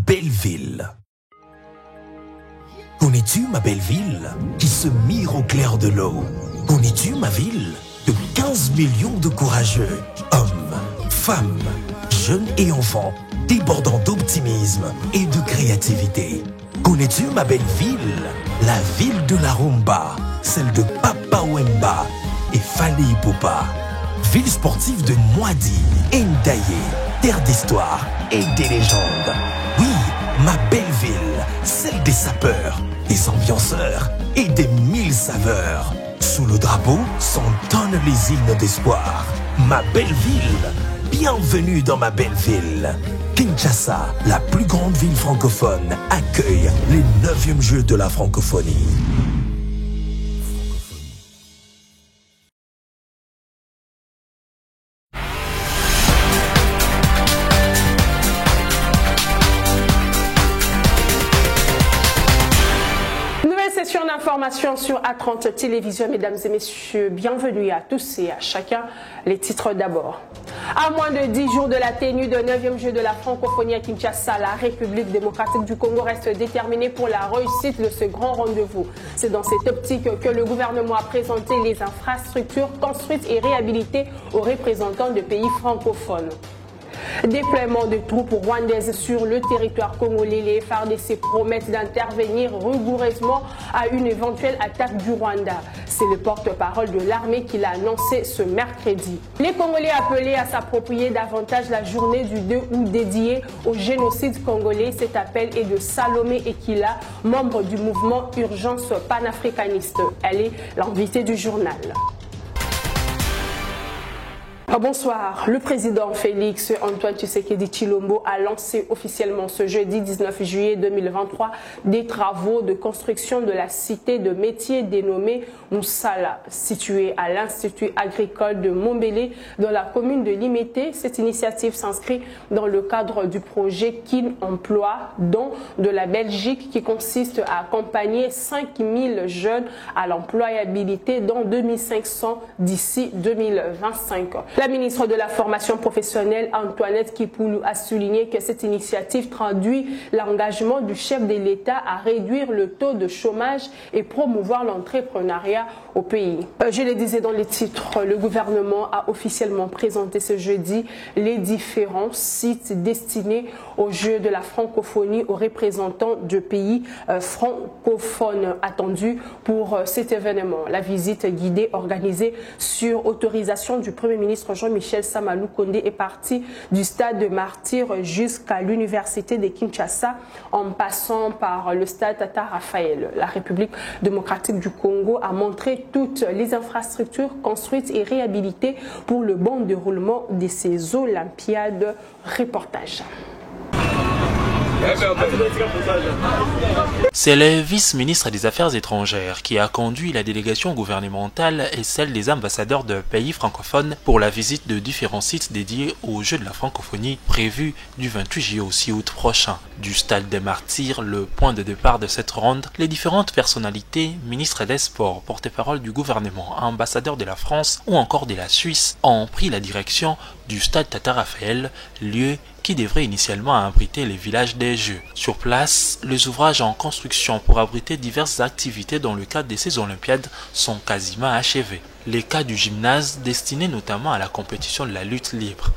belle ville. Connais-tu ma belle ville qui se mire au clair de l'eau? Connais-tu ma ville de 15 millions de courageux, hommes, femmes, jeunes et enfants, débordant d'optimisme et de créativité? Connais-tu ma belle ville, la ville de la rumba, celle de Papa Wemba et Fally Ipupa? Ville sportive de Mwadi et Ndaye, terre d'histoire et des légendes. Oui, ma belle ville, celle des sapeurs, des ambianceurs et des 1000 saveurs. Sous le drapeau s'entonnent les hymnes d'espoir. Ma belle ville, bienvenue dans ma belle ville. Kinshasa, la plus grande ville francophone, accueille les 9e Jeux de la francophonie. Information sur A30 Télévision, mesdames et messieurs, bienvenue à tous et à chacun. Les titres d'abord. À moins de 10 jours de la tenue de 9e Jeux de la francophonie à Kinshasa, la République démocratique du Congo reste déterminée pour la réussite de ce grand rendez-vous. C'est dans cette optique que le gouvernement a présenté les infrastructures construites et réhabilitées aux représentants de pays francophones. Déploiement de troupes rwandaises sur le territoire congolais, les FARDC promettent d'intervenir rigoureusement à une éventuelle attaque du Rwanda. C'est le porte-parole de l'armée qui l'a annoncé ce mercredi. Les Congolais appelés à s'approprier davantage la journée du 2 août dédiée au génocide congolais. Cet appel est de Salomé Ekila, membre du mouvement Urgence panafricaniste. Elle est l'invitée du journal. Bonsoir. Le président Félix Antoine Tshisekedi Tshilombo a lancé officiellement ce jeudi 19 juillet 2023 des travaux de construction de la cité de métiers dénommée Moussala, située à l'Institut agricole de Montbélé dans la commune de Limete. Cette initiative s'inscrit dans le cadre du projet Kin Emploi, don de la Belgique, qui consiste à accompagner 5000 jeunes à l'employabilité, dont 2500 d'ici 2025. La ministre de la formation professionnelle, Antoinette Kipoulou, a souligné que cette initiative traduit l'engagement du chef de l'État à réduire le taux de chômage et promouvoir l'entrepreneuriat au pays. Je le disais dans les titres, le gouvernement a officiellement présenté ce jeudi les différents sites destinés aux Jeux de la francophonie aux représentants de pays francophones attendus pour cet événement. La visite guidée organisée sur autorisation du Premier ministre Jean-Michel Samalou Kondé est partie du stade de Martyrs jusqu'à l'université de Kinshasa en passant par le stade Tata Raphaël. La République démocratique du Congo a montré toutes les infrastructures construites et réhabilitées pour le bon déroulement de ces Olympiades. Reportage. C'est le vice-ministre des Affaires étrangères qui a conduit la délégation gouvernementale et celle des ambassadeurs de pays francophones pour la visite de différents sites dédiés aux Jeux de la francophonie prévus du 28 juillet au 6 août prochain. Du stade des Martyrs, le point de départ de cette ronde, les différentes personnalités, ministres des Sports, porte-parole du gouvernement, ambassadeurs de la France ou encore de la Suisse, ont pris la direction du stade Tata Raphaël, lieu qui devrait initialement abriter les villages des Jeux. Sur place, les ouvrages en construction pour abriter diverses activités dans le cadre de ces Olympiades sont quasiment achevés. Les cas du gymnase destinés notamment à la compétition de la lutte libre.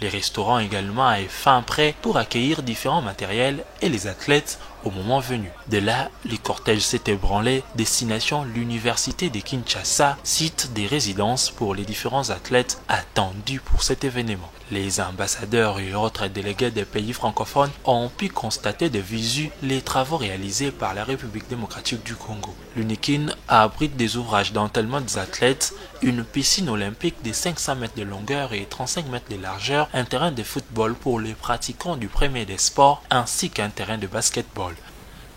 Les restaurants également avaient fin prêt pour accueillir différents matériels et les athlètes au moment venu. De là, les cortèges s'étaient branlés, destination l'université de Kinshasa, site des résidences pour les différents athlètes attendus pour cet événement. Les ambassadeurs et autres délégués des pays francophones ont pu constater de visu les travaux réalisés par la République démocratique du Congo. L'UNIKIN abrite des ouvrages d'entraînement des athlètes, une piscine olympique de 500 mètres de longueur et 35 mètres de largeur, un terrain de football pour les pratiquants du premier des sports, ainsi qu'un terrain de basketball.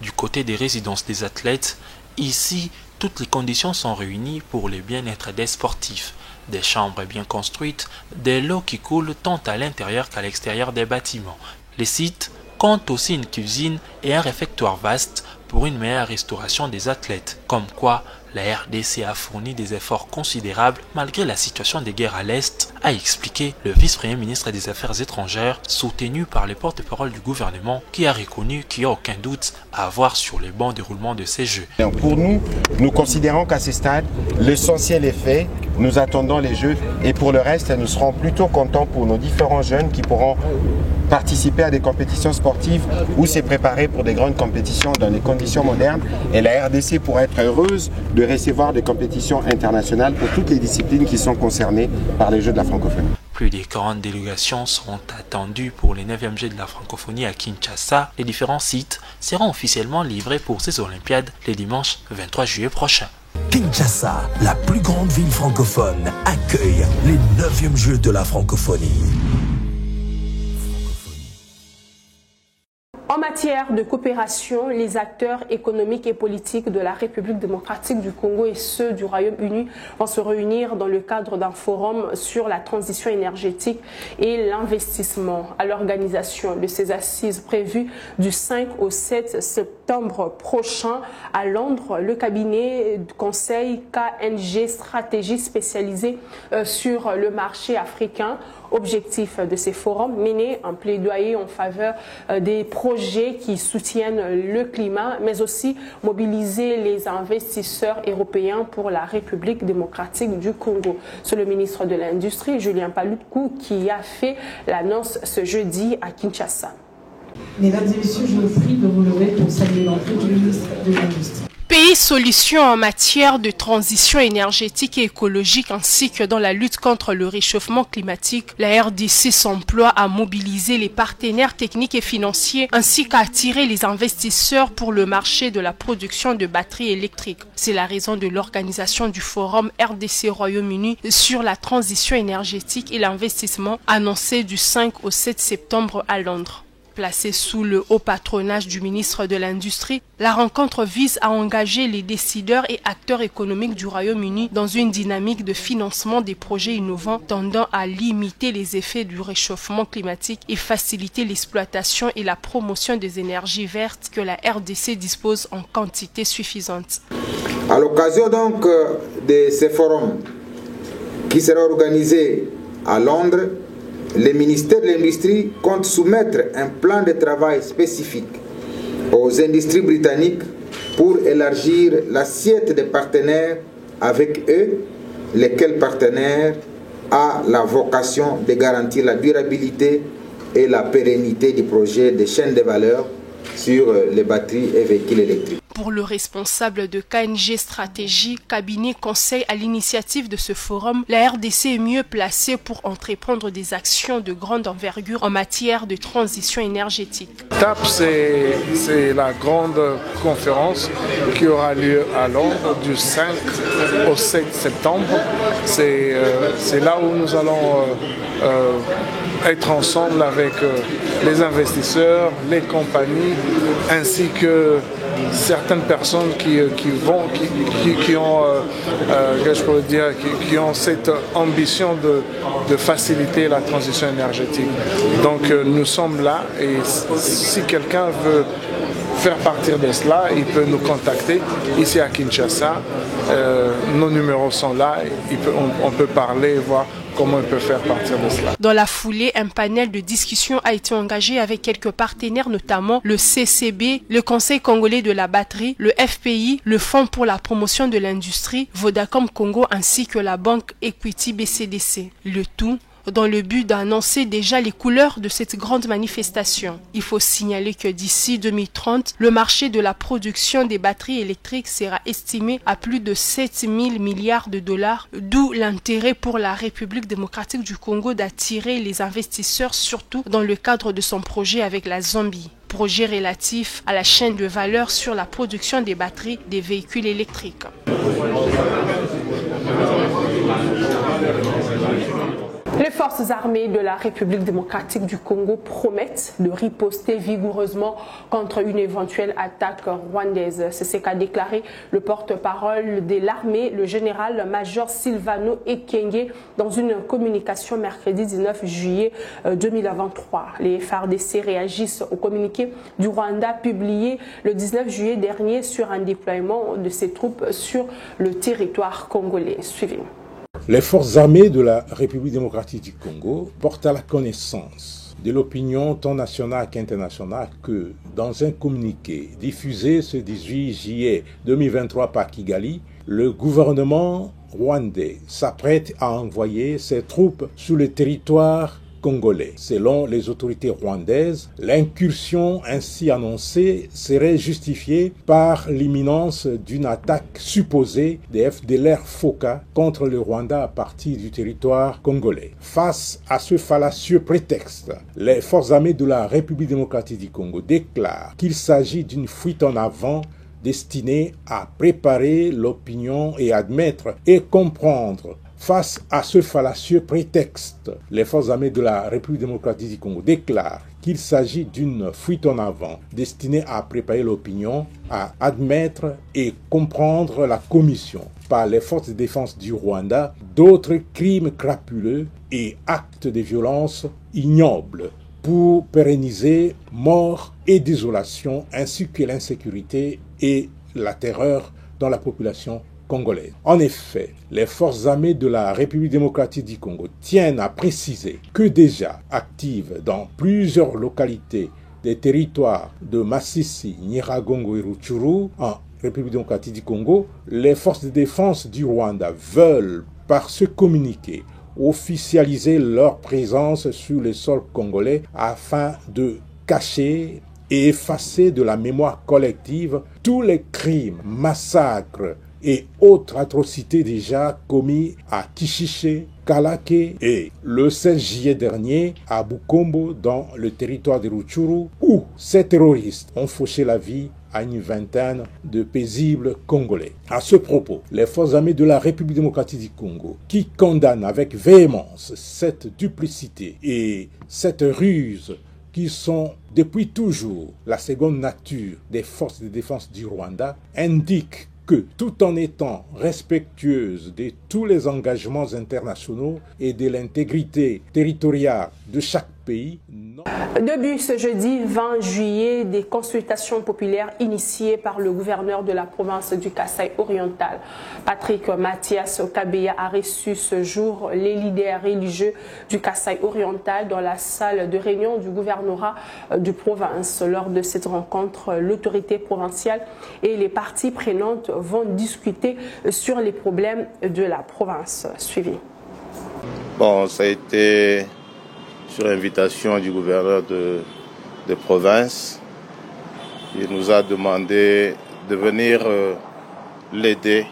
Du côté des résidences des athlètes, ici, toutes les conditions sont réunies pour le bien-être des sportifs. Des chambres bien construites, de l'eau qui coule tant à l'intérieur qu'à l'extérieur des bâtiments. Les sites comptent aussi une cuisine et un réfectoire vaste pour une meilleure restauration des athlètes. Comme quoi, la RDC a fourni des efforts considérables malgré la situation des guerres à l'Est, a expliqué le vice-premier ministre des Affaires étrangères, soutenu par les porte-parole du gouvernement, qui a reconnu qu'il n'y a aucun doute à avoir sur les bons déroulements de ces Jeux. Pour nous, nous considérons qu'à ce stade, l'essentiel est fait. Nous attendons les Jeux et pour le reste, nous serons plutôt contents pour nos différents jeunes qui pourront participer à des compétitions sportives ou se préparer pour des grandes compétitions dans des conditions modernes. Et la RDC pourra être heureuse de recevoir des compétitions internationales pour toutes les disciplines qui sont concernées par les Jeux de la francophonie. Plus de 40 délégations seront attendues pour les 9e Jeux de la francophonie à Kinshasa. Les différents sites seront officiellement livrés pour ces Olympiades le dimanche 23 juillet prochain. Kinshasa, la plus grande ville francophone, accueille les 9e Jeux de la francophonie. En matière de coopération, les acteurs économiques et politiques de la République démocratique du Congo et ceux du Royaume-Uni vont se réunir dans le cadre d'un forum sur la transition énergétique et l'investissement. À l'organisation de ces assises prévues du 5 au 7 septembre prochain à Londres, le cabinet de conseil KNG Stratégie spécialisé sur le marché africain. Objectif de ces forums, mener un plaidoyer en faveur des projets qui soutiennent le climat, mais aussi mobiliser les investisseurs européens pour la République démocratique du Congo. C'est le ministre de l'Industrie, Julien Paluku, qui a fait l'annonce ce jeudi à Kinshasa. Mesdames et messieurs, je vous prie de vous lever pour saluer l'entrée du ministre de l'Industrie. Pays solutions en matière de transition énergétique et écologique ainsi que dans la lutte contre le réchauffement climatique, la RDC s'emploie à mobiliser les partenaires techniques et financiers ainsi qu'à attirer les investisseurs pour le marché de la production de batteries électriques. C'est la raison de l'organisation du forum RDC Royaume-Uni sur la transition énergétique et l'investissement annoncé du 5 au 7 septembre à Londres. Placée sous le haut patronage du ministre de l'Industrie, la rencontre vise à engager les décideurs et acteurs économiques du Royaume-Uni dans une dynamique de financement des projets innovants tendant à limiter les effets du réchauffement climatique et faciliter l'exploitation et la promotion des énergies vertes que la RDC dispose en quantité suffisante. À l'occasion donc de ce forum qui sera organisé à Londres, le ministère de l'Industrie compte soumettre un plan de travail spécifique aux industries britanniques pour élargir l'assiette des partenaires avec eux, lesquels partenaires a la vocation de garantir la durabilité et la pérennité du projet de chaîne de valeur sur les batteries et véhicules électriques. Pour le responsable de KNG Stratégie, cabinet conseil à l'initiative de ce forum, la RDC est mieux placée pour entreprendre des actions de grande envergure en matière de transition énergétique. TAP, c'est la grande conférence qui aura lieu à Londres du 5 au 7 septembre. C'est là où nous allons être ensemble avec les investisseurs, les compagnies, ainsi que certaines personnes qui ont cette ambition de faciliter la transition énergétique. Donc nous sommes là et si quelqu'un veut faire partir de cela, il peut nous contacter ici à Kinshasa. Nos numéros sont là, on peut parler et voir comment on peut faire partir de cela. Dans la foulée, un panel de discussion a été engagé avec quelques partenaires, notamment le CCB, le Conseil congolais de la batterie, le FPI, le Fonds pour la promotion de l'industrie, Vodacom Congo ainsi que la banque Equity BCDC. Le tout dans le but d'annoncer déjà les couleurs de cette grande manifestation. Il faut signaler que d'ici 2030, le marché de la production des batteries électriques sera estimé à plus de 7 000 milliards de dollars, d'où l'intérêt pour la République démocratique du Congo d'attirer les investisseurs, surtout dans le cadre de son projet avec la Zambie. Projet relatif à la chaîne de valeur sur la production des batteries des véhicules électriques. Les forces armées de la République démocratique du Congo promettent de riposter vigoureusement contre une éventuelle attaque rwandaise. C'est ce qu'a déclaré le porte-parole de l'armée, le général-major Silvano Ekenge, dans une communication mercredi 19 juillet 2023. Les FARDC réagissent au communiqué du Rwanda publié le 19 juillet dernier sur un déploiement de ses troupes sur le territoire congolais. Suivez. Les forces armées de la République démocratique du Congo portent à la connaissance de l'opinion tant nationale qu'internationale que, dans un communiqué diffusé ce 18 juillet 2023 par Kigali, le gouvernement rwandais s'apprête à envoyer ses troupes sur le territoire congolais. Selon les autorités rwandaises, l'incursion ainsi annoncée serait justifiée par l'imminence d'une attaque supposée des FDLR-FOCA contre le Rwanda à partir du territoire congolais. Face à ce fallacieux prétexte, les forces armées de la République démocratique du Congo déclarent qu'il s'agit d'une fuite en avant destinée à préparer l'opinion et admettre et comprendre. Face à ce fallacieux prétexte, les forces armées de la République démocratique du Congo déclarent qu'il s'agit d'une fuite en avant destinée à préparer l'opinion, à admettre et comprendre la commission par les forces de défense du Rwanda d'autres crimes crapuleux et actes de violence ignobles pour pérenniser mort et désolation ainsi que l'insécurité et la terreur dans la population congolaise. En effet, les forces armées de la République démocratique du Congo tiennent à préciser que déjà actives dans plusieurs localités des territoires de Masisi, Nyiragongo et Rutshuru, en République démocratique du Congo, les forces de défense du Rwanda veulent, par ce communiqué, officialiser leur présence sur le sol congolais afin de cacher et effacer de la mémoire collective tous les crimes, massacres et autres atrocités déjà commis à Kishiché, Kalake et le 16 juillet dernier à Bukombo dans le territoire de Rutshuru où ces terroristes ont fauché la vie à une vingtaine de paisibles Congolais. À ce propos, les forces armées de la République démocratique du Congo, qui condamnent avec véhémence cette duplicité et cette ruse qui sont depuis toujours la seconde nature des forces de défense du Rwanda, indiquent que, tout en étant respectueuse de tous les engagements internationaux et de l'intégrité territoriale de chaque pays. Début ce jeudi 20 juillet, des consultations populaires initiées par le gouverneur de la province du Kasaï oriental. Patrick Mathias Kabeya a reçu ce jour les leaders religieux du Kasaï oriental dans la salle de réunion du gouvernorat de province. Lors de cette rencontre, l'autorité provinciale et les parties prenantes vont discuter sur les problèmes de la province. Suivi. Bon, ça a été sur invitation du gouverneur de province. Il nous a demandé de venir l'aider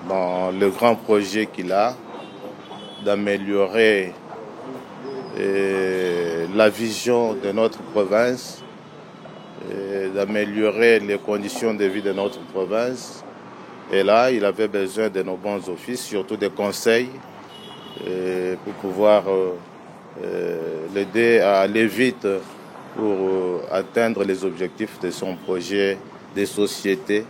dans le grand projet qu'il a, d'améliorer la vision de notre province, d'améliorer les conditions de vie de notre province. Et là, il avait besoin de nos bons offices, surtout des conseils, pour pouvoir l'aider à aller vite pour atteindre les objectifs de son projet de société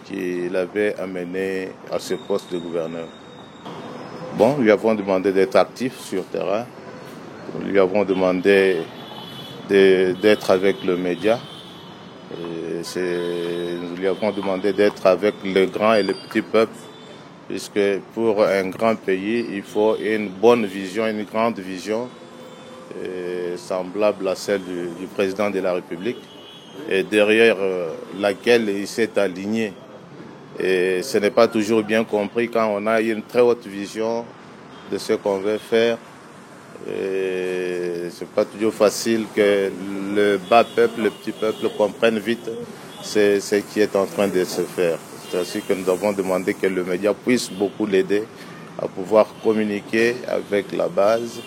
qui l'avait amené à ce poste de gouverneur. Bon, lui avons demandé d'être actif sur le terrain, lui avons demandé d'être avec le média, nous lui avons demandé d'être avec le grand et le petit peuple, puisque pour un grand pays, il faut une bonne vision, une grande vision, semblable à celle du président de la République, et derrière laquelle il s'est aligné. Et ce n'est pas toujours bien compris quand on a une très haute vision de ce qu'on veut faire. Ce n'est pas toujours facile que le bas peuple, le petit peuple comprenne vite ce qui est en train de se faire. C'est ainsi que nous avons demandé que le média puisse beaucoup l'aider à pouvoir communiquer avec la base.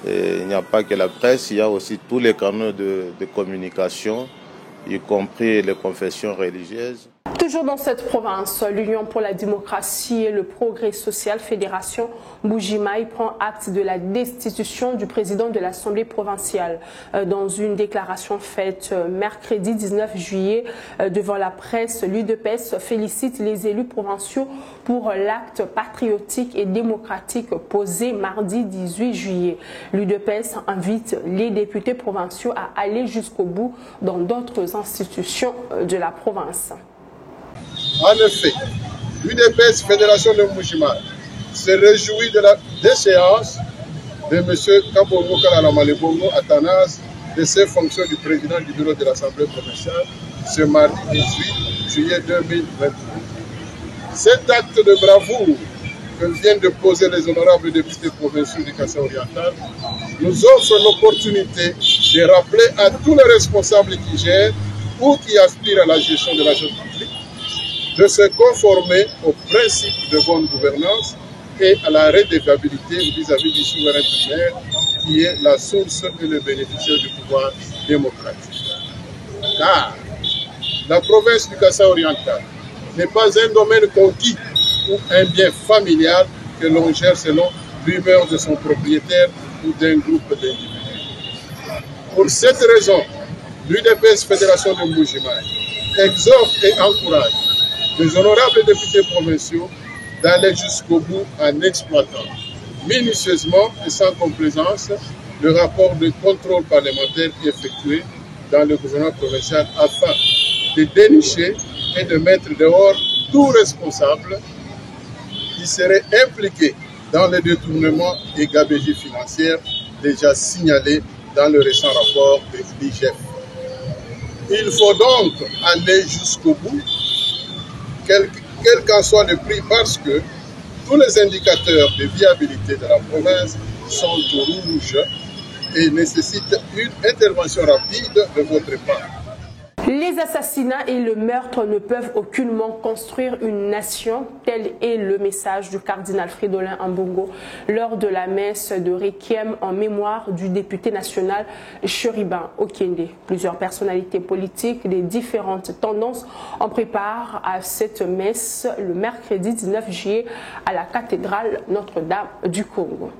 Et il n'y a pas que la presse, il y a aussi tous les canaux de communication, y compris les confessions religieuses. Toujours dans cette province, l'Union pour la démocratie et le progrès social Fédération Mbuji-Mayi prend acte de la destitution du président de l'Assemblée provinciale. Dans une déclaration faite mercredi 19 juillet devant la presse, l'UDPS félicite les élus provinciaux pour l'acte patriotique et démocratique posé mardi 18 juillet. L'UDPS invite les députés provinciaux à aller jusqu'au bout dans d'autres institutions de la province. En effet, l'UDPS Fédération de Mbuji-Mayi se réjouit de la déchéance de M. Kabongo Kalalamalebongo Athanase de ses fonctions du président du bureau de l'Assemblée provinciale ce mardi 18 juillet 2023. Cet acte de bravoure que viennent de poser les honorables députés provinciaux du Kasaï oriental nous offre l'opportunité de rappeler à tous les responsables qui gèrent ou qui aspirent à la gestion de la chose publique de se conformer aux principes de bonne gouvernance et à la redevabilité vis-à-vis du souverain primaire qui est la source et le bénéficiaire du pouvoir démocratique. Car la province du Kasaï oriental n'est pas un domaine conquis ou un bien familial que l'on gère selon l'humeur de son propriétaire ou d'un groupe d'individus. Pour cette raison, l'UDPS Fédération de Mbuji-Mayi exhorte et encourage les honorables députés provinciaux d'aller jusqu'au bout en exploitant minutieusement et sans complaisance le rapport de contrôle parlementaire effectué dans le gouvernement provincial afin de dénicher et de mettre dehors tout responsable qui serait impliqué dans les détournements et gabegies financières déjà signalés dans le récent rapport de l'IGF. Il faut donc aller jusqu'au bout, quel qu'en soit le prix, parce que tous les indicateurs de viabilité de la province sont au rouge et nécessitent une intervention rapide de votre part. Les assassinats et le meurtre ne peuvent aucunement construire une nation, tel est le message du cardinal Fridolin Ambongo lors de la messe de Requiem en mémoire du député national Cherubin Okende. Plusieurs personnalités politiques des différentes tendances en préparent à cette messe le mercredi 19 juillet à la cathédrale Notre-Dame du Congo.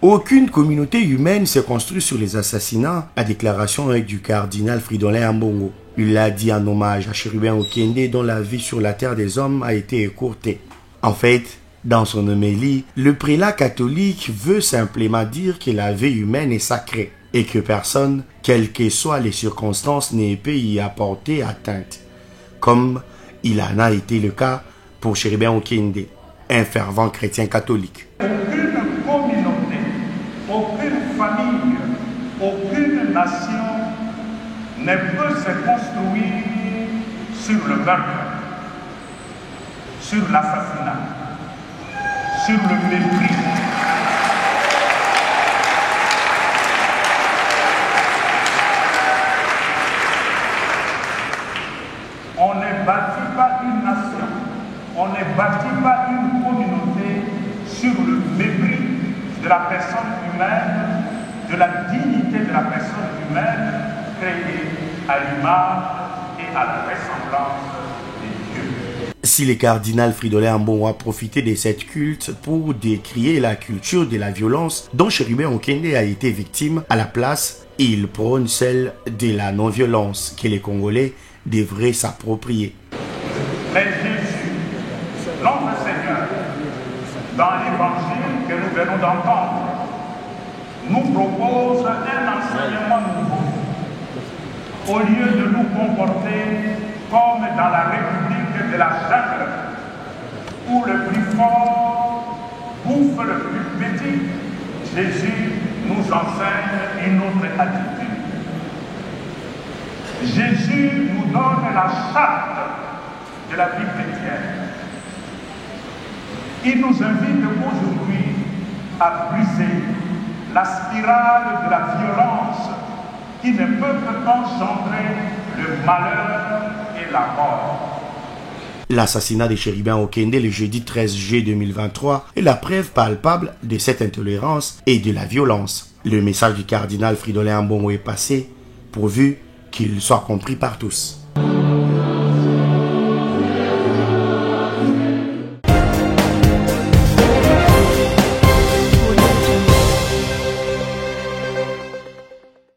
Aucune communauté humaine s'est construite sur les assassinats, a déclaration du cardinal Fridolin Ambongo. Il l'a dit en hommage à Cherubin Okende dont la vie sur la terre des hommes a été écourtée. En fait, dans son homélie, le prélat catholique veut simplement dire que la vie humaine est sacrée et que personne, quelles que soient les circonstances, ne peut y apporter atteinte. Comme il en a été le cas pour Cherubin Okende, un fervent chrétien catholique. Aucune famille, aucune nation ne peut se construire sur le meurtre, sur l'assassinat, sur le mépris. On ne bâtit pas une nation, on ne bâtit pas une communauté sur le mépris de la personne humaine, de la dignité de la personne humaine créée à l'image et à la ressemblance de Dieu. Si le cardinal Fridolin Ambongo a profité de cette culte pour décrier la culture de la violence dont Cherubin Okende a été victime, à la place, il prône celle de la non-violence que les Congolais devraient s'approprier. Mais Jésus, notre Seigneur, dans l'évangile que nous venons d'entendre, nous propose un enseignement nouveau. Au lieu de nous comporter comme dans la République de la jungle, où le plus fort bouffe le plus petit, Jésus nous enseigne une autre attitude. Jésus nous donne la charte de la vie chrétienne. Il nous invite aujourd'hui à briser la spirale de la violence qui ne peut qu'engendrer le malheur et la mort. L'assassinat de Cherubin Okende le jeudi 13 juillet 2023 est la preuve palpable de cette intolérance et de la violence. Le message du cardinal Fridolin Ambongo est passé pourvu qu'il soit compris par tous.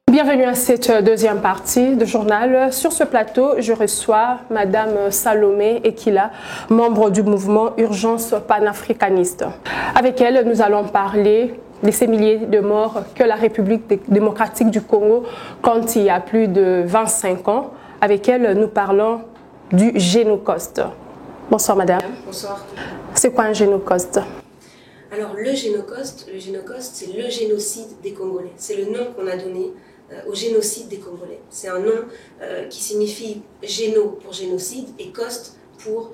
Bienvenue à cette deuxième partie du journal. Sur ce plateau, je reçois Madame Salomé Ekila, membre du mouvement Urgence panafricaniste. Avec elle, nous allons parler de ces milliers de morts que la République démocratique du Congo compte il y a plus de 25 ans. Avec elle, nous parlons du génocide. Bonsoir Madame. Bonsoir. C'est quoi un génocide? Alors le génocide, c'est le génocide des Congolais. C'est le nom qu'on a donné au génocide des Congolais. C'est un nom qui signifie géno pour génocide et coste pour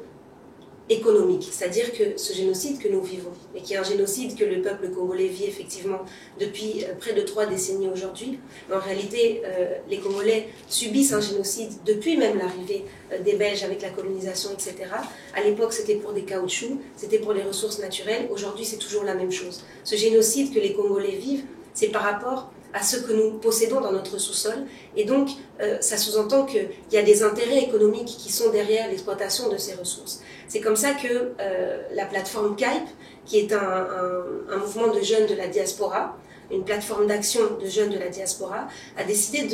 économique. C'est-à-dire que ce génocide que nous vivons, et qui est un génocide que le peuple congolais vit effectivement depuis près de 3 décennies aujourd'hui, en réalité les Congolais subissent un génocide depuis même l'arrivée des Belges avec la colonisation, etc. À l'époque c'était pour des caoutchoucs, c'était pour les ressources naturelles, aujourd'hui c'est toujours la même chose. Ce génocide que les Congolais vivent, c'est par rapport à ce que nous possédons dans notre sous-sol. Et donc, ça sous-entend qu'il y a des intérêts économiques qui sont derrière l'exploitation de ces ressources. C'est comme ça que la plateforme KAIP, qui est un mouvement de jeunes de la diaspora, une plateforme d'action de jeunes de la diaspora, a décidé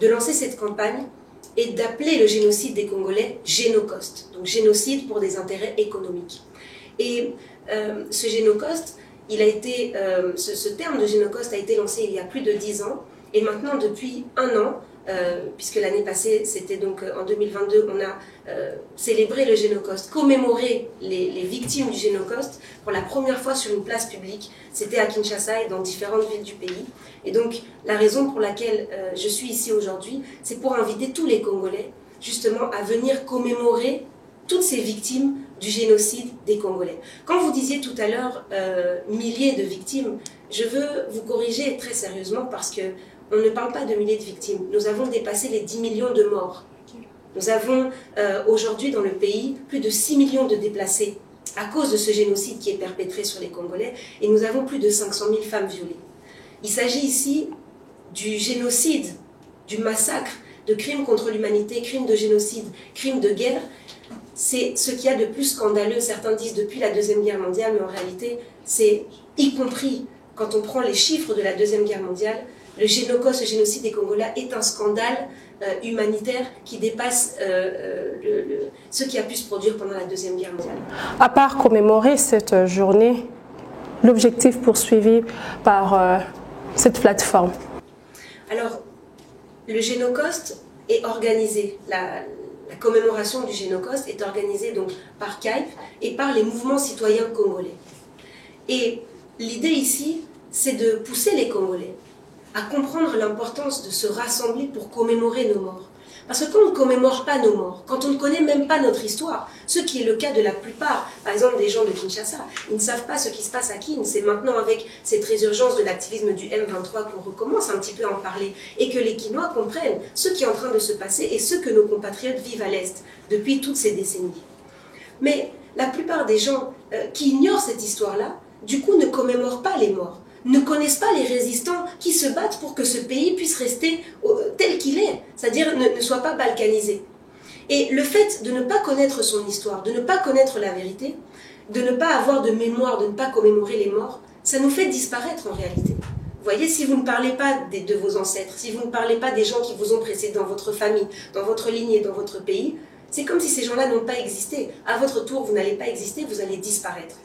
de lancer cette campagne et d'appeler le génocide des Congolais génocide, donc génocide pour des intérêts économiques. Et ce génocide, il a été, ce terme de génocide a été lancé il y a plus de 10 ans, et maintenant depuis 1 an, puisque l'année passée, c'était donc en 2022, on a célébré le génocide, commémoré les victimes du génocide pour la première fois sur une place publique. C'était à Kinshasa et dans différentes villes du pays. Et donc la raison pour laquelle je suis ici aujourd'hui, c'est pour inviter tous les Congolais justement à venir commémorer toutes ces victimes du génocide des Congolais. Quand vous disiez tout à l'heure milliers de victimes, je veux vous corriger très sérieusement parce que on ne parle pas de milliers de victimes. Nous avons dépassé les 10 millions de morts. Nous avons aujourd'hui dans le pays plus de 6 millions de déplacés à cause de ce génocide qui est perpétré sur les Congolais, et nous avons plus de 500 000 femmes violées. Il s'agit ici du génocide, du massacre, de crimes contre l'humanité, crimes de génocide, crimes de guerre. C'est ce qu'il y a de plus scandaleux, certains disent depuis la Deuxième Guerre mondiale, mais en réalité, c'est y compris quand on prend les chiffres de la Deuxième Guerre mondiale, le génocide des Congolais est un scandale humanitaire qui dépasse ce qui a pu se produire pendant la Deuxième Guerre mondiale. À part commémorer cette journée, l'objectif poursuivi par cette plateforme? Alors, le génocide est organisé, la commémoration du génocide est organisée donc par KAIP et par les mouvements citoyens congolais. Et l'idée ici, c'est de pousser les Congolais à comprendre l'importance de se rassembler pour commémorer nos morts. Parce que quand on ne commémore pas nos morts, quand on ne connaît même pas notre histoire, ce qui est le cas de la plupart, par exemple des gens de Kinshasa, ils ne savent pas ce qui se passe à Kin. C'est maintenant avec cette résurgence de l'activisme du M23 qu'on recommence un petit peu à en parler et que les Kinois comprennent ce qui est en train de se passer et ce que nos compatriotes vivent à l'Est depuis toutes ces décennies. Mais la plupart des gens qui ignorent cette histoire-là, du coup ne commémorent pas les morts, ne connaissent pas les résistants qui se battent pour que ce pays puisse rester tel qu'il est, c'est-à-dire ne soit pas balkanisé. Et le fait de ne pas connaître son histoire, de ne pas connaître la vérité, de ne pas avoir de mémoire, de ne pas commémorer les morts, ça nous fait disparaître en réalité. Vous voyez, si vous ne parlez pas de vos ancêtres, si vous ne parlez pas des gens qui vous ont précédé dans votre famille, dans votre lignée, dans votre pays, c'est comme si ces gens-là n'ont pas existé. À votre tour, vous n'allez pas exister, vous allez disparaître.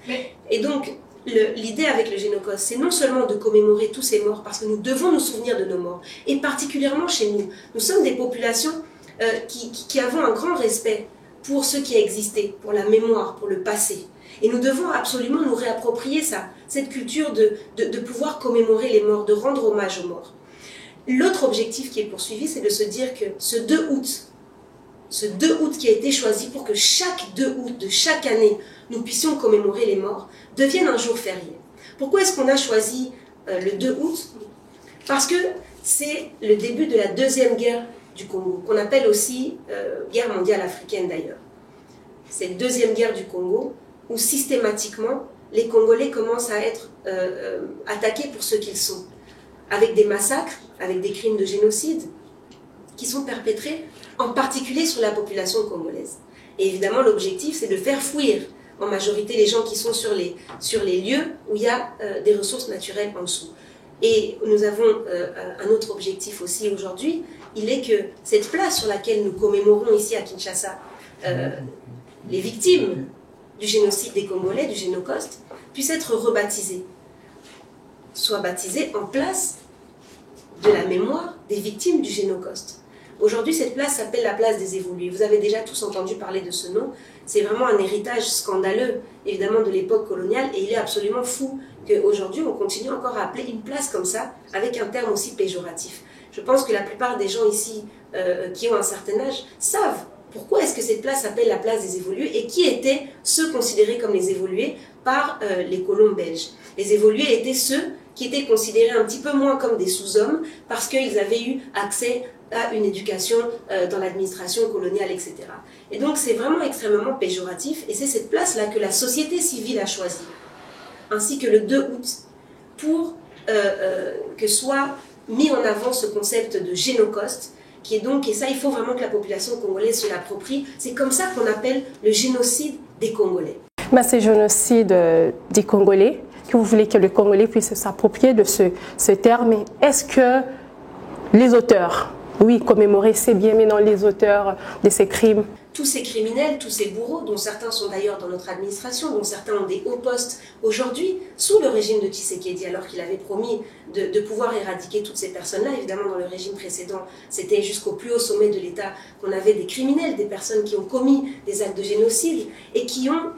Et donc, l'idée avec le génocide, c'est non seulement de commémorer tous ces morts, parce que nous devons nous souvenir de nos morts, et particulièrement chez nous. Nous sommes des populations qui avons un grand respect pour ce qui a existé, pour la mémoire, pour le passé. Et nous devons absolument nous réapproprier ça, cette culture de pouvoir commémorer les morts, de rendre hommage aux morts. L'autre objectif qui est poursuivi, c'est de se dire que ce 2 août qui a été choisi pour que chaque 2 août de chaque année, nous puissions commémorer les morts, devienne un jour férié. Pourquoi est-ce qu'on a choisi le 2 août? Parce que c'est le début de la deuxième guerre du Congo, qu'on appelle aussi guerre mondiale africaine d'ailleurs. C'est la deuxième guerre du Congo, où systématiquement, les Congolais commencent à être attaqués pour ce qu'ils sont, avec des massacres, avec des crimes de génocide, qui sont perpétrés en particulier sur la population congolaise. Et évidemment, l'objectif, c'est de faire fuir en majorité les gens qui sont sur les lieux où il y a des ressources naturelles en dessous. Et nous avons un autre objectif aussi aujourd'hui, il est que cette place sur laquelle nous commémorons ici à Kinshasa les victimes du génocide des Congolais, du Génocoste, puisse être rebaptisée, soit baptisée en place de la mémoire des victimes du Génocoste. Aujourd'hui, cette place s'appelle la place des évolués. Vous avez déjà tous entendu parler de ce nom. C'est vraiment un héritage scandaleux, évidemment, de l'époque coloniale, et il est absolument fou qu'aujourd'hui, on continue encore à appeler une place comme ça, avec un terme aussi péjoratif. Je pense que la plupart des gens ici qui ont un certain âge savent pourquoi est-ce que cette place s'appelle la place des évolués et qui étaient ceux considérés comme les évolués par les colons belges. Les évolués étaient ceux qui étaient considérés un petit peu moins comme des sous-hommes parce qu'ils avaient eu accès à une éducation dans l'administration coloniale, etc. Et donc c'est vraiment extrêmement péjoratif et c'est cette place-là que la société civile a choisie, ainsi que le 2 août, pour que soit mis en avant ce concept de génocoste, qui est donc, et ça il faut vraiment que la population congolaise se l'approprie, c'est comme ça qu'on appelle le génocide des Congolais. C'est le génocide des Congolais, que vous voulez que le Congolais puisse s'approprier de ce terme. Est-ce que les auteurs, oui, commémorer c'est bien, mais non, les auteurs de ces crimes, tous ces criminels, tous ces bourreaux, dont certains sont d'ailleurs dans notre administration, dont certains ont des hauts postes aujourd'hui, sous le régime de Tshisekedi, alors qu'il avait promis de pouvoir éradiquer toutes ces personnes-là. Évidemment, dans le régime précédent, c'était jusqu'au plus haut sommet de l'État qu'on avait des criminels, des personnes qui ont commis des actes de génocide et qui ont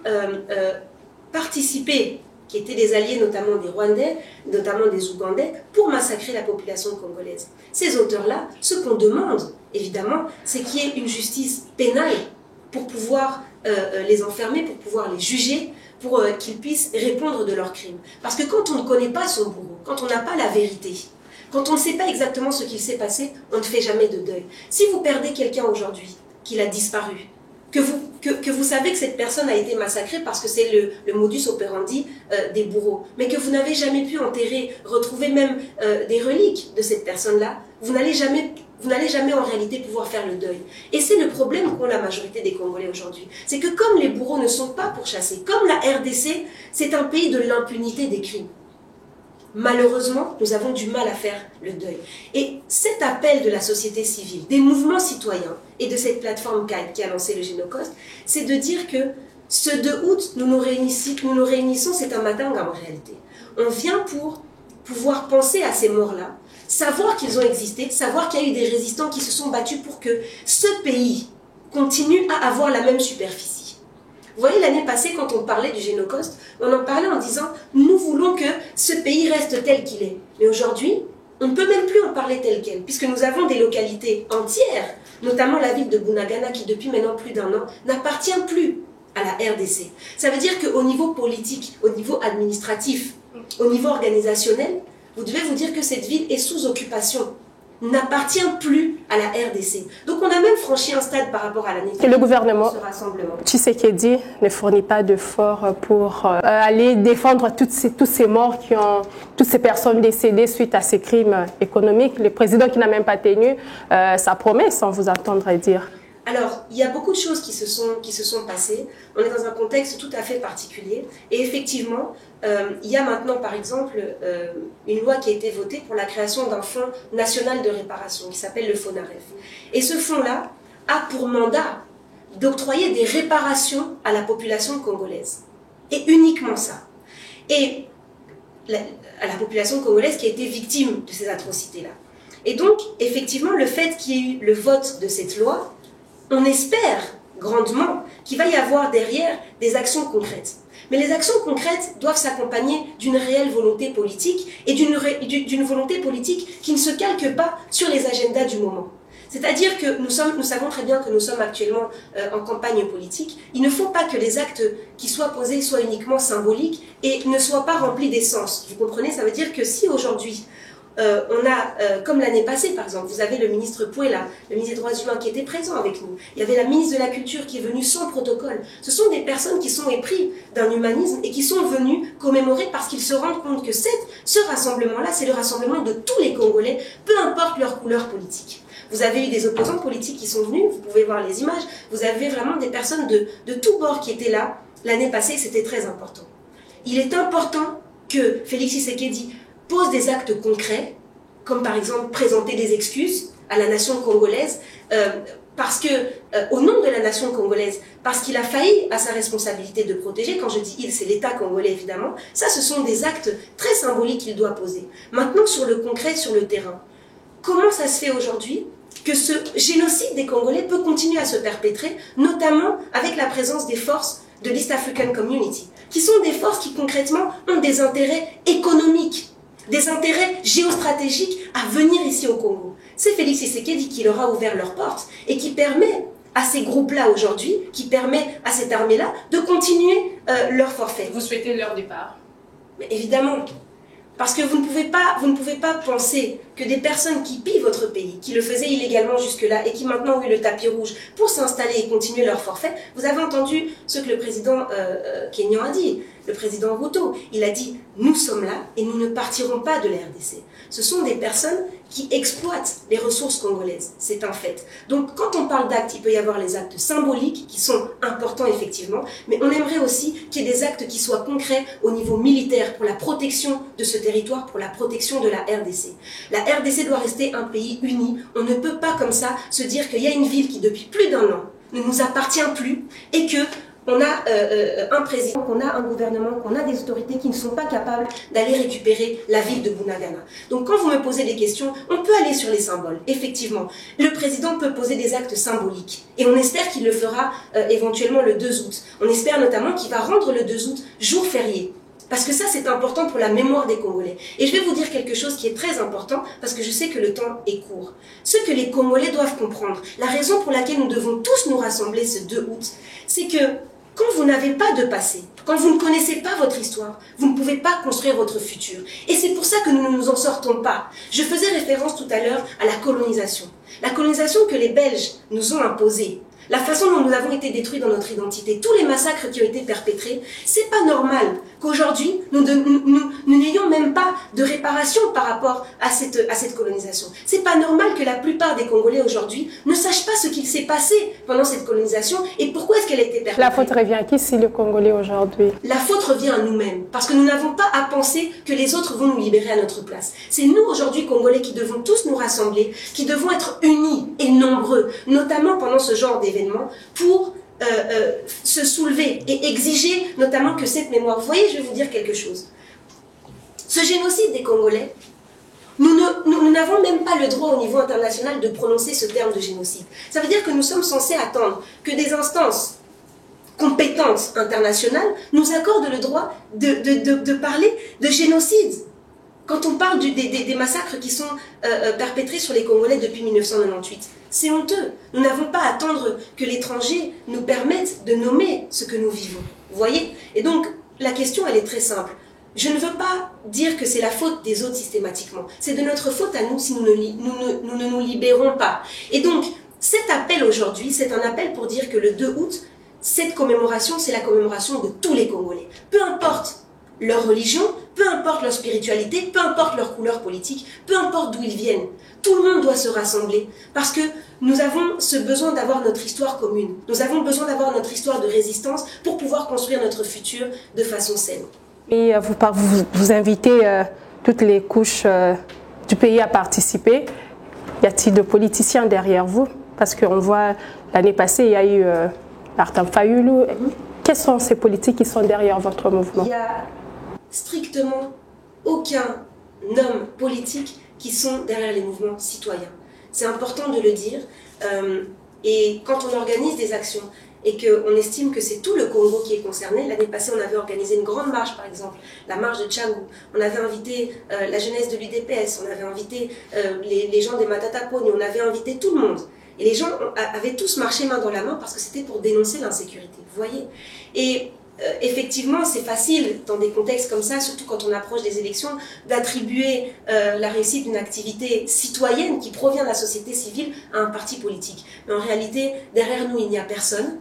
participé, qui étaient des alliés notamment des Rwandais, notamment des Ougandais, pour massacrer la population congolaise. Ces auteurs-là, ce qu'on demande, évidemment, c'est qu'il y ait une justice pénale pour pouvoir les enfermer, pour pouvoir les juger, pour qu'ils puissent répondre de leurs crimes. Parce que quand on ne connaît pas son bourreau, quand on n'a pas la vérité, quand on ne sait pas exactement ce qu'il s'est passé, on ne fait jamais de deuil. Si vous perdez quelqu'un aujourd'hui, qu'il a disparu, que vous savez que cette personne a été massacrée parce que c'est le modus operandi des bourreaux, mais que vous n'avez jamais pu enterrer, retrouver même des reliques de cette personne-là, vous n'allez jamais en réalité pouvoir faire le deuil. Et c'est le problème qu'ont la majorité des Congolais aujourd'hui. C'est que comme les bourreaux ne sont pas pourchassés, comme la RDC, c'est un pays de l'impunité des crimes. Malheureusement, nous avons du mal à faire le deuil. Et cet appel de la société civile, des mouvements citoyens et de cette plateforme CAID qui a lancé le Génocoste, c'est de dire que ce 2 août, nous nous réunissons, c'est un matin en réalité. On vient pour pouvoir penser à ces morts-là, savoir qu'ils ont existé, savoir qu'il y a eu des résistants qui se sont battus pour que ce pays continue à avoir la même superficie. Vous voyez, l'année passée, quand on parlait du Génocoste, on en parlait en disant « nous voulons que ce pays reste tel qu'il est ». Mais aujourd'hui, on ne peut même plus en parler tel quel, puisque nous avons des localités entières, notamment la ville de Bunagana, qui depuis maintenant plus d'1 an, n'appartient plus à la RDC. Ça veut dire qu'au niveau politique, au niveau administratif, au niveau organisationnel, vous devez vous dire que cette ville est sous occupation, n'appartient plus à la RDC. Donc on a même franchi un stade par rapport à l'année dernière. Et le gouvernement, ce rassemblement. Tshisekedi ne fournit pas d'efforts pour aller défendre tous ces morts, toutes ces personnes décédées suite à ces crimes économiques. Le président qui n'a même pas tenu sa promesse, sans vous entendre dire. Alors, il y a beaucoup de choses qui se sont passées. On est dans un contexte tout à fait particulier. Et effectivement, il y a maintenant, par exemple, une loi qui a été votée pour la création d'un fonds national de réparation qui s'appelle le FONAREF. Et ce fonds-là a pour mandat d'octroyer des réparations à la population congolaise. Et uniquement ça. Et à la population congolaise qui a été victime de ces atrocités-là. Et donc, effectivement, le fait qu'il y ait eu le vote de cette loi, on espère grandement qu'il va y avoir derrière des actions concrètes. Mais les actions concrètes doivent s'accompagner d'une réelle volonté politique et d'une volonté politique qui ne se calque pas sur les agendas du moment. C'est-à-dire que nous savons très bien que nous sommes actuellement en campagne politique. Il ne faut pas que les actes qui soient posés soient uniquement symboliques et ne soient pas remplis d'essence. Vous comprenez? Ça veut dire que si aujourd'hui, on a, comme l'année passée par exemple, vous avez le ministre Pouella, le ministre des Droits humains qui était présent avec nous. Il y avait la ministre de la Culture qui est venue sans protocole. Ce sont des personnes qui sont épris d'un humanisme et qui sont venues commémorer parce qu'ils se rendent compte que ce rassemblement-là, c'est le rassemblement de tous les Congolais, peu importe leur couleur politique. Vous avez eu des opposants politiques qui sont venus, vous pouvez voir les images, vous avez vraiment des personnes de tous bords qui étaient là l'année passée, c'était très important. Il est important que Félix Tshisekedi pose des actes concrets, comme par exemple présenter des excuses à la nation congolaise, parce que, au nom de la nation congolaise, parce qu'il a failli à sa responsabilité de protéger, quand je dis il, c'est l'État congolais évidemment, ça ce sont des actes très symboliques qu'il doit poser. Maintenant sur le concret, sur le terrain, comment ça se fait aujourd'hui que ce génocide des Congolais peut continuer à se perpétrer, notamment avec la présence des forces de l'East African Community, qui sont des forces qui concrètement ont des intérêts économiques, des intérêts géostratégiques à venir ici au Congo. C'est Félix Tshisekedi qui leur a ouvert leurs portes et qui permet à ces groupes-là aujourd'hui, qui permet à cette armée-là de continuer leur forfait. Vous souhaitez leur départ? Mais évidemment. Parce que vous ne pouvez pas penser que des personnes qui pillent votre pays, qui le faisaient illégalement jusque-là et qui maintenant ont eu le tapis rouge pour s'installer et continuer leur forfait, vous avez entendu ce que le président kényan a dit, le président Ruto. Il a dit « Nous sommes là et nous ne partirons pas de la RDC ». Ce sont des personnes qui exploitent les ressources congolaises, c'est un fait. Donc quand on parle d'actes, il peut y avoir les actes symboliques qui sont importants effectivement, mais on aimerait aussi qu'il y ait des actes qui soient concrets au niveau militaire pour la protection de ce territoire, pour la protection de la RDC. La RDC doit rester un pays uni. On ne peut pas comme ça se dire qu'il y a une ville qui depuis plus d'un an ne nous appartient plus et que on a un président, qu'on a un gouvernement, qu'on a des autorités qui ne sont pas capables d'aller récupérer la ville de Bunagana. Donc quand vous me posez des questions, on peut aller sur les symboles. Effectivement, le président peut poser des actes symboliques. Et on espère qu'il le fera éventuellement le 2 août. On espère notamment qu'il va rendre le 2 août jour férié. Parce que ça, c'est important pour la mémoire des Congolais. Et je vais vous dire quelque chose qui est très important, parce que je sais que le temps est court. Ce que les Congolais doivent comprendre, la raison pour laquelle nous devons tous nous rassembler ce 2 août, c'est que quand vous n'avez pas de passé, quand vous ne connaissez pas votre histoire, vous ne pouvez pas construire votre futur. Et c'est pour ça que nous ne nous en sortons pas. Je faisais référence tout à l'heure à la colonisation. La colonisation que les Belges nous ont imposée. La façon dont nous avons été détruits dans notre identité, tous les massacres qui ont été perpétrés, c'est pas normal qu'aujourd'hui nous n'ayons même pas de réparation par rapport à cette colonisation. C'est pas normal que la plupart des Congolais aujourd'hui ne sachent pas ce qu'il s'est passé pendant cette colonisation et pourquoi est-ce qu'elle a été perpétrée. La faute revient à qui si le Congolais aujourd'hui? La faute revient à nous-mêmes, parce que nous n'avons pas à penser que les autres vont nous libérer à notre place. C'est nous aujourd'hui Congolais qui devons tous nous rassembler, qui devons être unis et nombreux, notamment pendant ce genre d'événements, pour se soulever et exiger notamment que cette mémoire... Vous voyez, je vais vous dire quelque chose. Ce génocide des Congolais, nous n'avons même pas le droit au niveau international de prononcer ce terme de génocide. Ça veut dire que nous sommes censés attendre que des instances compétentes internationales nous accordent le droit de parler de génocide. Quand on parle des massacres qui sont perpétrés sur les Congolais depuis 1998, c'est honteux. Nous n'avons pas à attendre que l'étranger nous permette de nommer ce que nous vivons. Vous voyez? Et donc, la question, elle est très simple. Je ne veux pas dire que c'est la faute des autres systématiquement. C'est de notre faute à nous si nous ne nous libérons pas. Et donc, cet appel aujourd'hui, c'est un appel pour dire que le 2 août, cette commémoration, c'est la commémoration de tous les Congolais. Peu importe leur religion, peu importe leur spiritualité, peu importe leur couleur politique, peu importe d'où ils viennent. Tout le monde doit se rassembler parce que nous avons ce besoin d'avoir notre histoire commune. Nous avons besoin d'avoir notre histoire de résistance pour pouvoir construire notre futur de façon saine. Et vous invitez toutes les couches du pays à participer. Y a-t-il de politiciens derrière vous? Parce qu'on voit, l'année passée, il y a eu Martin Fayulu. Quels sont ces politiques qui sont derrière votre mouvement? Il n'y a strictement aucun homme politique qui sont derrière les mouvements citoyens. C'est important de le dire. Et quand on organise des actions et qu'on estime que c'est tout le Congo qui est concerné, l'année passée on avait organisé une grande marche par exemple, la marche de Tchangou, on avait invité la jeunesse de l'UDPS, on avait invité les gens des Matata Pony, on avait invité tout le monde. Et les gens avaient tous marché main dans la main parce que c'était pour dénoncer l'insécurité, vous voyez. Et effectivement, c'est facile dans des contextes comme ça, surtout quand on approche des élections, d'attribuer la réussite d'une activité citoyenne qui provient de la société civile à un parti politique. Mais en réalité, derrière nous, il n'y a personne.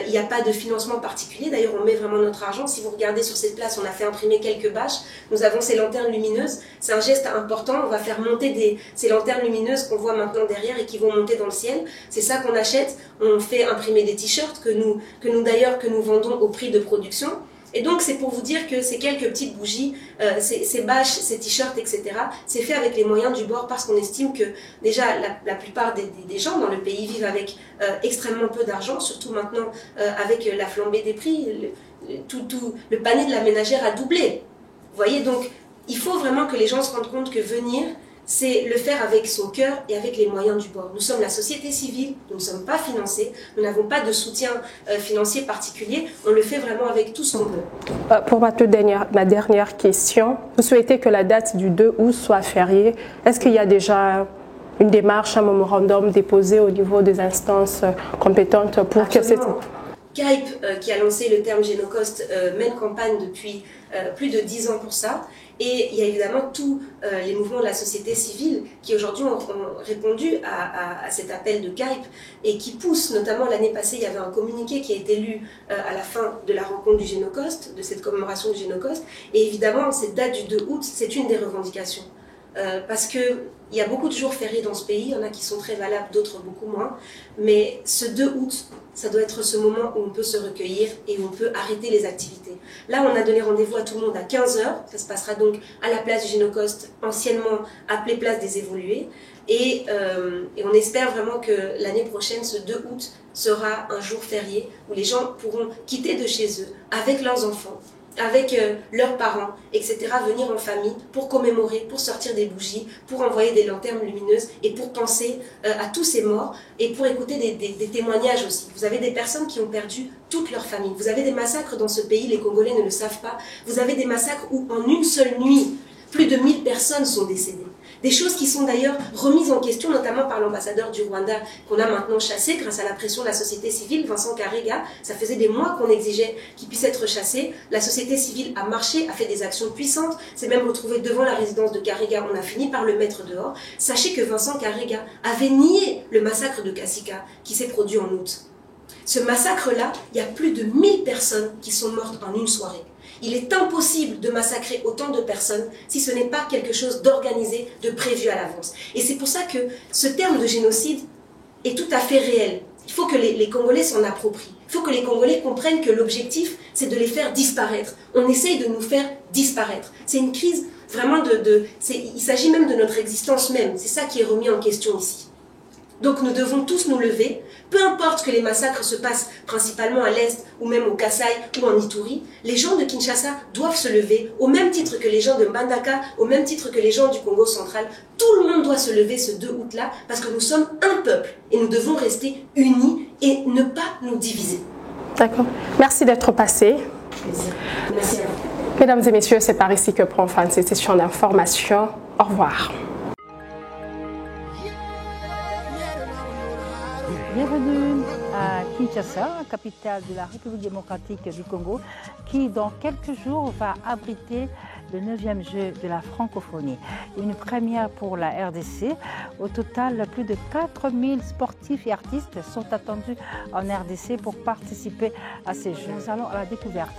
Il n'y a pas de financement particulier. D'ailleurs, on met vraiment notre argent. Si vous regardez sur cette place, on a fait imprimer quelques bâches. Nous avons ces lanternes lumineuses. C'est un geste important. On va faire monter ces lanternes lumineuses qu'on voit maintenant derrière et qui vont monter dans le ciel. C'est ça qu'on achète. On fait imprimer des t-shirts que nous vendons au prix de production. Et donc, c'est pour vous dire que ces quelques petites bougies, ces bâches, ces t-shirts, etc., c'est fait avec les moyens du bord parce qu'on estime que déjà la plupart des gens dans le pays vivent avec extrêmement peu d'argent, surtout maintenant avec la flambée des prix, le panier de la ménagère a doublé. Vous voyez, donc il faut vraiment que les gens se rendent compte que venir, c'est le faire avec son cœur et avec les moyens du bord. Nous sommes la société civile, nous ne sommes pas financés, nous n'avons pas de soutien financier particulier, on le fait vraiment avec tout ce qu'on peut. Pour ma dernière question, vous souhaitez que la date du 2 août soit fériée. Est-ce qu'il y a déjà une démarche, un mémorandum déposé au niveau des instances compétentes pour que cette... CAIP, qui a lancé le terme Génocost, mène campagne depuis plus de 10 ans pour ça. Et il y a évidemment tous les mouvements de la société civile qui aujourd'hui ont répondu à cet appel de CAIP et qui poussent, notamment l'année passée, il y avait un communiqué qui a été lu à la fin de la rencontre du Génocost, de cette commémoration du Génocost. Et évidemment, cette date du 2 août, c'est une des revendications. Parce qu'il y a beaucoup de jours fériés dans ce pays, il y en a qui sont très valables, d'autres beaucoup moins. Mais ce 2 août, ça doit être ce moment où on peut se recueillir et où on peut arrêter les activités. Là, on a donné rendez-vous à tout le monde à 15 h. Ça se passera donc à la place du Génocost, anciennement appelée place des Évolués. Et on espère vraiment que l'année prochaine, ce 2 août, sera un jour férié où les gens pourront quitter de chez eux avec leurs enfants, avec leurs parents, etc., venir en famille pour commémorer, pour sortir des bougies, pour envoyer des lanternes lumineuses et pour penser à tous ces morts et pour écouter des témoignages aussi. Vous avez des personnes qui ont perdu toute leur famille. Vous avez des massacres dans ce pays, les Congolais ne le savent pas. Vous avez des massacres où en une seule nuit, plus de 1000 personnes sont décédées. Des choses qui sont d'ailleurs remises en question, notamment par l'ambassadeur du Rwanda, qu'on a maintenant chassé grâce à la pression de la société civile, Vincent Karega. Ça faisait des mois qu'on exigeait qu'il puisse être chassé. La société civile a marché, a fait des actions puissantes, s'est même retrouvé devant la résidence de Karega. On a fini par le mettre dehors. Sachez que Vincent Karega avait nié le massacre de Kasika qui s'est produit en août. Ce massacre-là, il y a plus de 1000 personnes qui sont mortes en une soirée. Il est impossible de massacrer autant de personnes si ce n'est pas quelque chose d'organisé, de prévu à l'avance. Et c'est pour ça que ce terme de génocide est tout à fait réel. Il faut que les Congolais s'en approprient. Il faut que les Congolais comprennent que l'objectif, c'est de les faire disparaître. On essaye de nous faire disparaître. C'est une crise vraiment il s'agit même de notre existence même. C'est ça qui est remis en question ici. Donc nous devons tous nous lever, peu importe que les massacres se passent principalement à l'Est ou même au Kasaï ou en Ituri, les gens de Kinshasa doivent se lever au même titre que les gens de Mbandaka, au même titre que les gens du Congo central. Tout le monde doit se lever ce 2 août-là parce que nous sommes un peuple et nous devons rester unis et ne pas nous diviser. D'accord. Merci d'être passé. Merci à vous. Mesdames et messieurs, c'est par ici que prend fin cette session d'information. Au revoir. Bienvenue à Kinshasa, capitale de la République démocratique du Congo, qui dans quelques jours va abriter le 9e jeu de la francophonie. Une première pour la RDC. Au total, plus de 4000 sportifs et artistes sont attendus en RDC pour participer à ces jeux. Nous allons à la découverte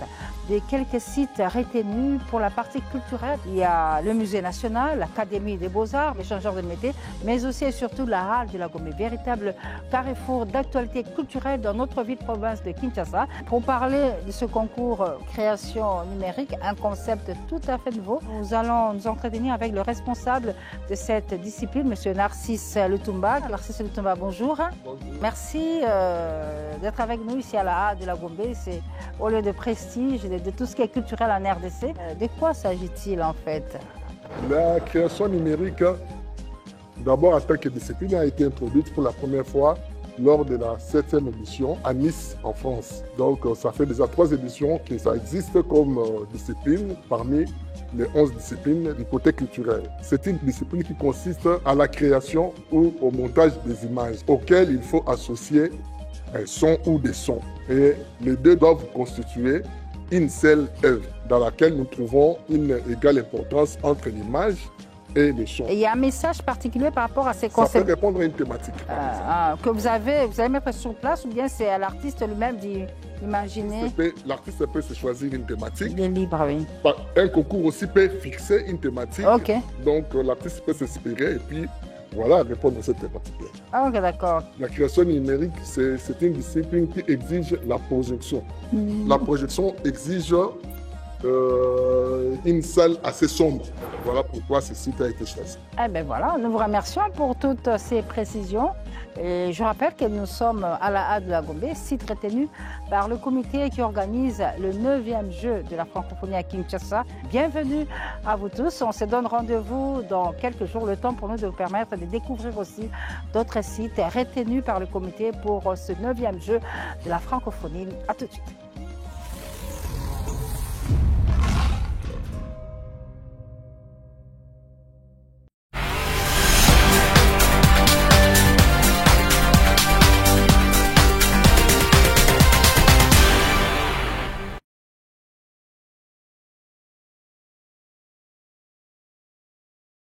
de quelques sites retenus pour la partie culturelle. Il y a le Musée national, l'Académie des Beaux-Arts, l'échangeur de métiers, mais aussi et surtout la Halle de la Gombe, véritable carrefour d'actualité culturelle dans notre ville province de Kinshasa. Pour parler de ce concours création numérique, un concept tout à fait nouveau, nous allons nous entretenir avec le responsable de cette discipline, M. Narcisse Lutumba. Narcisse Lutumba, bonjour. Bonjour. Merci d'être avec nous ici à la Halle de la Gombe. C'est au lieu de prestige, de tout ce qui est culturel en RDC. De quoi s'agit-il en fait? La création numérique, d'abord en tant que discipline, a été introduite pour la première fois lors de la 7e édition à Nice, en France. Donc ça fait déjà 3 éditions que ça existe comme discipline parmi les 11 disciplines du côté culturel. C'est une discipline qui consiste à la création ou au montage des images auxquelles il faut associer un son ou des sons. Et les deux doivent constituer une seule œuvre dans laquelle nous trouvons une égale importance entre l'image et le son. Et il y a un message particulier par rapport à ces Ça concepts peut répondre à une thématique. que vous allez mettre sur place, ou bien c'est à l'artiste lui-même d'imaginer? L'artiste peut se choisir une thématique. Il est libre, oui. Un concours aussi peut fixer une thématique. Ok. Donc l'artiste peut s'inspirer et puis voilà, répondre à cette thématique-là. Ah, ok, d'accord. La création numérique, c'est une discipline qui exige la projection. La projection exige une salle assez sombre. Voilà pourquoi ce site a été choisi. Eh bien voilà, nous vous remercions pour toutes ces précisions. Et je rappelle que nous sommes à la Halle de la Gombe, site retenu par le comité qui organise le 9e jeu de la francophonie à Kinshasa. Bienvenue à vous tous. On se donne rendez-vous dans quelques jours, le temps pour nous de vous permettre de découvrir aussi d'autres sites retenus par le comité pour ce 9e jeu de la francophonie. À tout de suite.